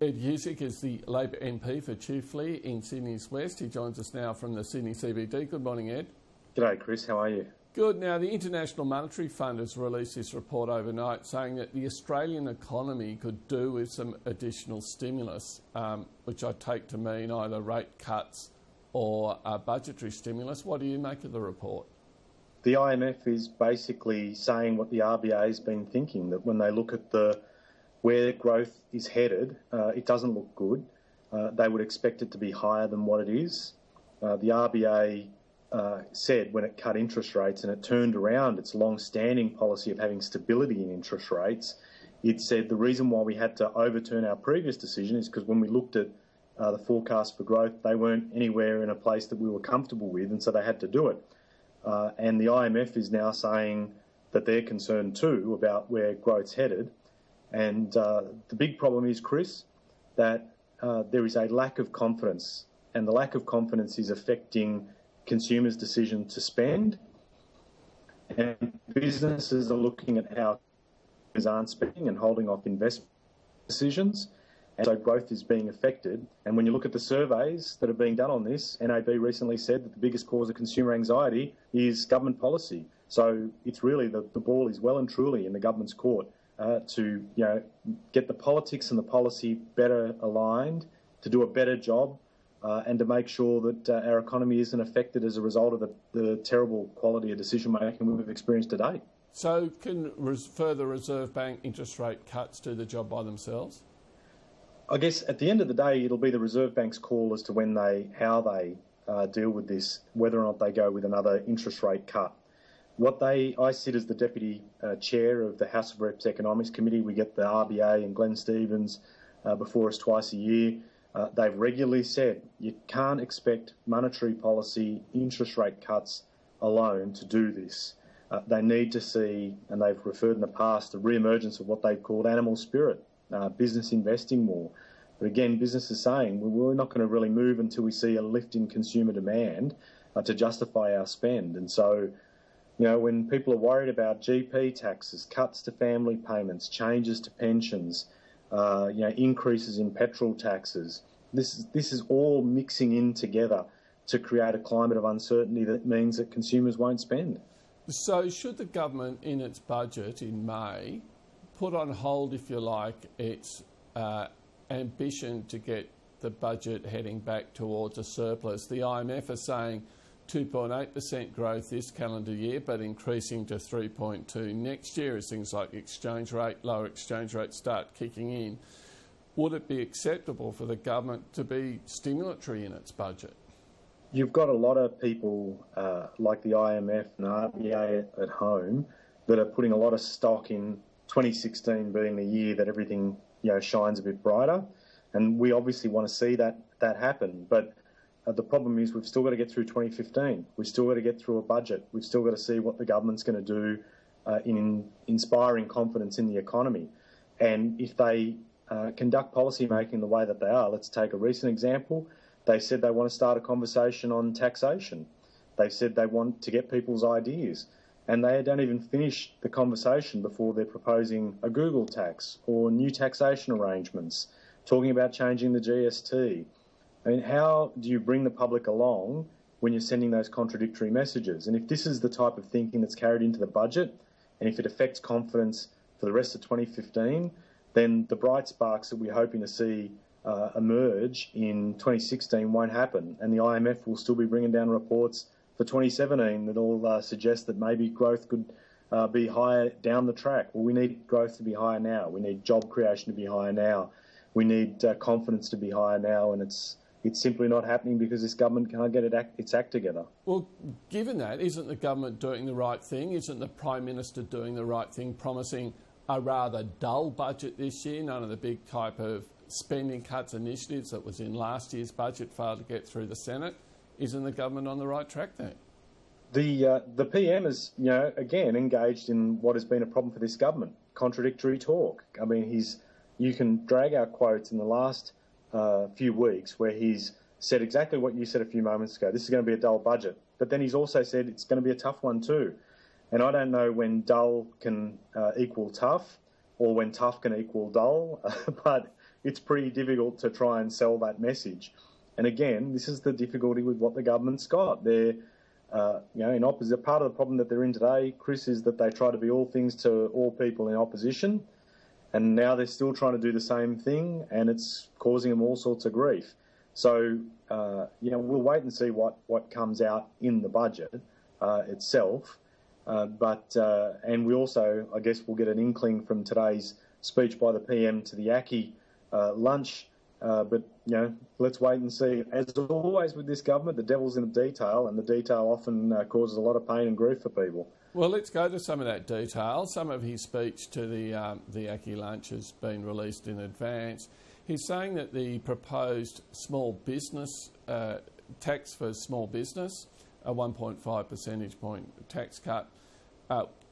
Ed Husic is the Labor MP for Chifley in Sydney's West. He joins us now from the Sydney CBD. Good morning, Ed. G'day, Chris. How are you? Good. Now, the International Monetary Fund has released this report overnight saying that the Australian economy could do with some additional stimulus, which I take to mean either rate cuts or budgetary stimulus. What do you make of the report? The IMF is basically saying what the RBA has been thinking, that when they look at where growth is headed, it doesn't look good. They would expect it to be higher than what it is. The RBA said when it cut interest rates and it turned around its long-standing policy of having stability in interest rates, it said the reason why we had to overturn our previous decision is because when we looked at the forecast for growth, they weren't anywhere in a place that we were comfortable with, and so they had to do it. And the IMF is now saying that they're concerned too about where growth's headed. And the big problem is, Chris, that there is a lack of confidence, and the lack of confidence is affecting consumers' decision to spend. And businesses are looking at how consumers aren't spending and holding off investment decisions. And so growth is being affected. And when you look at the surveys that are being done on this, NAB recently said that the biggest cause of consumer anxiety is government policy. So it's really the ball is well and truly in the government's court to get the politics and the policy better aligned, to do a better job, and to make sure that our economy isn't affected as a result of the terrible quality of decision making we've experienced to date. So can further Reserve Bank interest rate cuts do the job by themselves? I guess at the end of the day, it'll be the Reserve Bank's call as to how they deal with this, whether or not they go with another interest rate cut. I sit as the Deputy Chair of the House of Reps Economics Committee. We get the RBA and Glenn Stevens before us twice a year. They've regularly said you can't expect monetary policy interest rate cuts alone to do this. They need to see, and they've referred in the past, the re-emergence of what they've called animal spirit, business investing more. But again, business is saying we're not going to really move until we see a lift in consumer demand to justify our spend. And so, when people are worried about GP taxes, cuts to family payments, changes to pensions, increases in petrol taxes, this is all mixing in together to create a climate of uncertainty that means that consumers won't spend. So should the government in its budget in May put on hold, if you like, its ambition to get the budget heading back towards a surplus? The IMF are saying 2.8% growth this calendar year, but increasing to 3.2% next year as things like lower exchange rates start kicking in. Would it be acceptable for the government to be stimulatory in its budget? You've got a lot of people like the IMF and RBA at home that are putting a lot of stock in 2016 being the year that everything shines a bit brighter, and we obviously want to see that happen. But the problem is we've still got to get through 2015. We've still got to get through a budget. We've still got to see what the government's going to do in inspiring confidence in the economy. And if they conduct policy making the way that they are, let's take a recent example. They said they want to start a conversation on taxation. They said they want to get people's ideas. And they don't even finish the conversation before they're proposing a Google tax or new taxation arrangements, talking about changing the GST. I mean, how do you bring the public along when you're sending those contradictory messages? And if this is the type of thinking that's carried into the budget, and if it affects confidence for the rest of 2015, then the bright sparks that we're hoping to see emerge in 2016 won't happen. And the IMF will still be bringing down reports for 2017 that all suggest that maybe growth could be higher down the track. Well, we need growth to be higher now. We need job creation to be higher now. We need confidence to be higher now, and it's simply not happening because this government can't get its act together. Well, given that, isn't the government doing the right thing? Isn't the Prime Minister doing the right thing, promising a rather dull budget this year? None of the big type of spending cuts initiatives that was in last year's budget failed to get through the Senate. Isn't the government on the right track there? The PM is, again, engaged in what has been a problem for this government, contradictory talk. I mean, you can drag out quotes in the last few weeks where he's said exactly what you said a few moments ago. This is going to be a dull budget. But then he's also said it's going to be a tough one too. And I don't know when dull can equal tough or when tough can equal dull. But it's pretty difficult to try and sell that message. And again, this is the difficulty with what the government's got. They're, in opposite. Part of the problem that they're in today, Chris, is that they try to be all things to all people in opposition, and now they're still trying to do the same thing, and it's causing them all sorts of grief. So, we'll wait and see what comes out in the budget itself. And we also, I guess, will get an inkling from today's speech by the PM to the ACCI lunch. But let's wait and see. As always with this government, the devil's in the detail, and the detail often causes a lot of pain and grief for people. Well, let's go to some of that detail. Some of his speech to the ACCI lunch has been released in advance. He's saying that the proposed small business tax for small business, a 1.5 percentage point tax cut,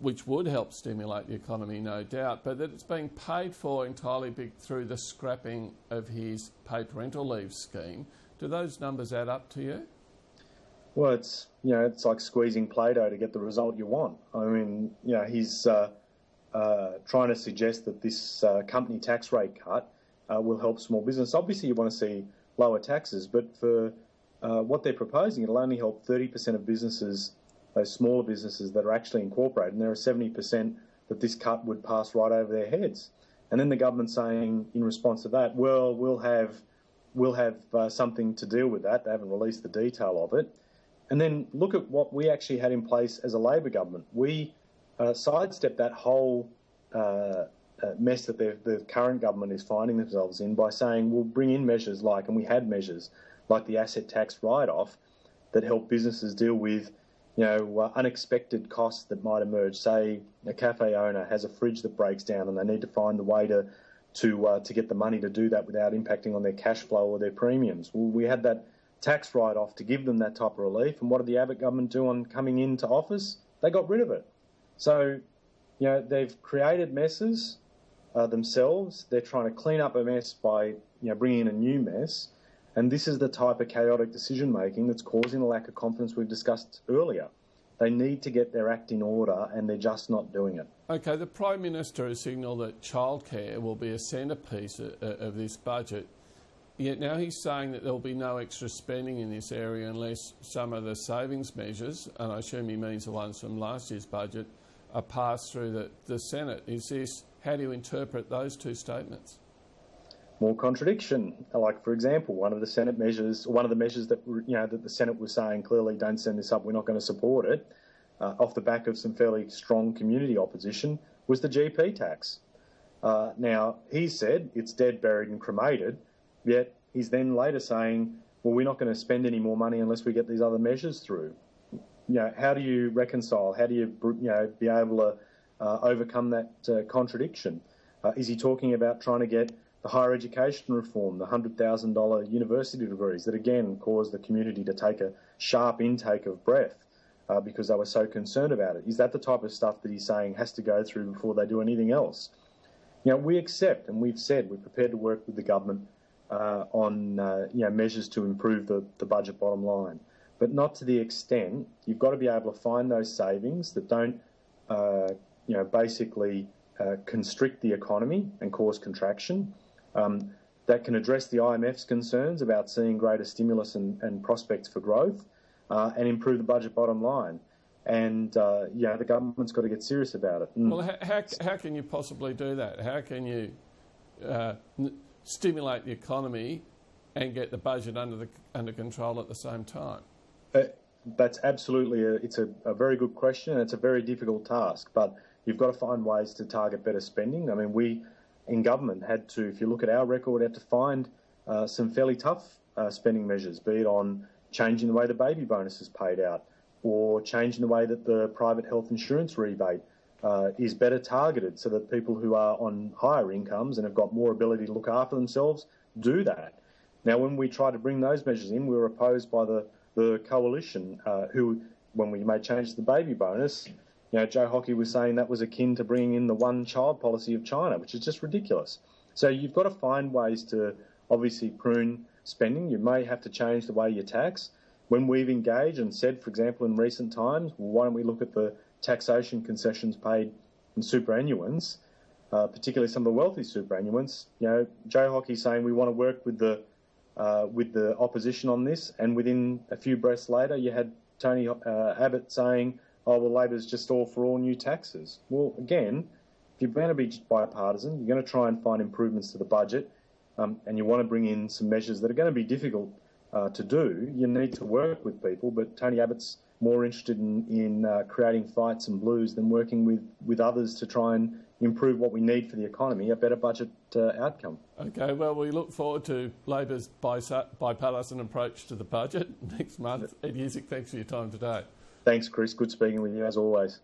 which would help stimulate the economy, no doubt, but that it's being paid for entirely through the scrapping of his paid parental leave scheme. Do those numbers add up to you? Well, it's like squeezing Play-Doh to get the result you want. I mean, he's trying to suggest that this company tax rate cut will help small business. Obviously, you want to see lower taxes, but for what they're proposing, it'll only help 30% of businesses, those smaller businesses that are actually incorporated, and there are 70% that this cut would pass right over their heads. And then the government saying in response to that, well, we'll have something to deal with that. They haven't released the detail of it. And then look at what we actually had in place as a Labor government. We sidestepped that whole mess that the current government is finding themselves in by saying we'll bring in measures like, and we had measures like the asset tax write-off that help businesses deal with unexpected costs that might emerge. Say a cafe owner has a fridge that breaks down and they need to find a way to get the money to do that without impacting on their cash flow or their premiums. Well, we had that tax write-off to give them that type of relief, and what did the Abbott government do on coming into office? They got rid of it. So, they've created messes themselves. They're trying to clean up a mess by bringing in a new mess. And this is the type of chaotic decision-making that's causing the lack of confidence we've discussed earlier. They need to get their act in order, and they're just not doing it. OK, the Prime Minister has signalled that childcare will be a centrepiece of this budget. Yet now he's saying that there will be no extra spending in this area unless some of the savings measures, and I assume he means the ones from last year's budget, are passed through the Senate. How do you interpret those two statements? More contradiction. Like, for example, one of the measures that that the Senate was saying clearly, don't send this up, we're not going to support it, off the back of some fairly strong community opposition, was the GP tax. Now, he said it's dead, buried and cremated, yet he's then later saying, well, we're not going to spend any more money unless we get these other measures through. How do you reconcile? How do you be able to overcome that contradiction? Is he talking about trying to get the higher education reform, the $100,000 university degrees that again caused the community to take a sharp intake of breath because they were so concerned about it? Is that the type of stuff that he's saying has to go through before they do anything else? We accept, and we've said we're prepared to work with the government on measures to improve the budget bottom line, but not to the extent. You've got to be able to find those savings that don't basically constrict the economy and cause contraction, that can address the IMF's concerns about seeing greater stimulus and prospects for growth, and improve the budget bottom line. And the government's got to get serious about it. Well, how can you possibly do that? How can you stimulate the economy and get the budget under control at the same time? That's absolutely it's a very good question, and it's a very difficult task. But you've got to find ways to target better spending. I mean, we in government had to, if you look at our record, had to find some fairly tough spending measures, be it on changing the way the baby bonus is paid out, or changing the way that the private health insurance rebate is better targeted so that people who are on higher incomes and have got more ability to look after themselves do that. Now, when we tried to bring those measures in, we were opposed by the coalition who, when we made changes to the baby bonus, Joe Hockey was saying that was akin to bringing in the one-child policy of China, which is just ridiculous. So you've got to find ways to obviously prune spending. You may have to change the way you tax. When we've engaged and said, for example, in recent times, well, why don't we look at the taxation concessions paid in superannuants, particularly some of the wealthy superannuants. You know, Joe Hockey saying we want to work with the opposition on this, and within a few breaths later, you had Tony Abbott saying, "Oh well, Labor's just all for all new taxes." Well, again, if you're going to be bipartisan, you're going to try and find improvements to the budget, and you want to bring in some measures that are going to be difficult to do. You need to work with people, but Tony Abbott's more interested in creating fights and blues than working with others to try and improve what we need for the economy, a better budget outcome. Okay, well, we look forward to Labor's bipartisan approach to the budget next month. Ed Husic, thanks for your time today. Thanks, Chris. Good speaking with you, as always.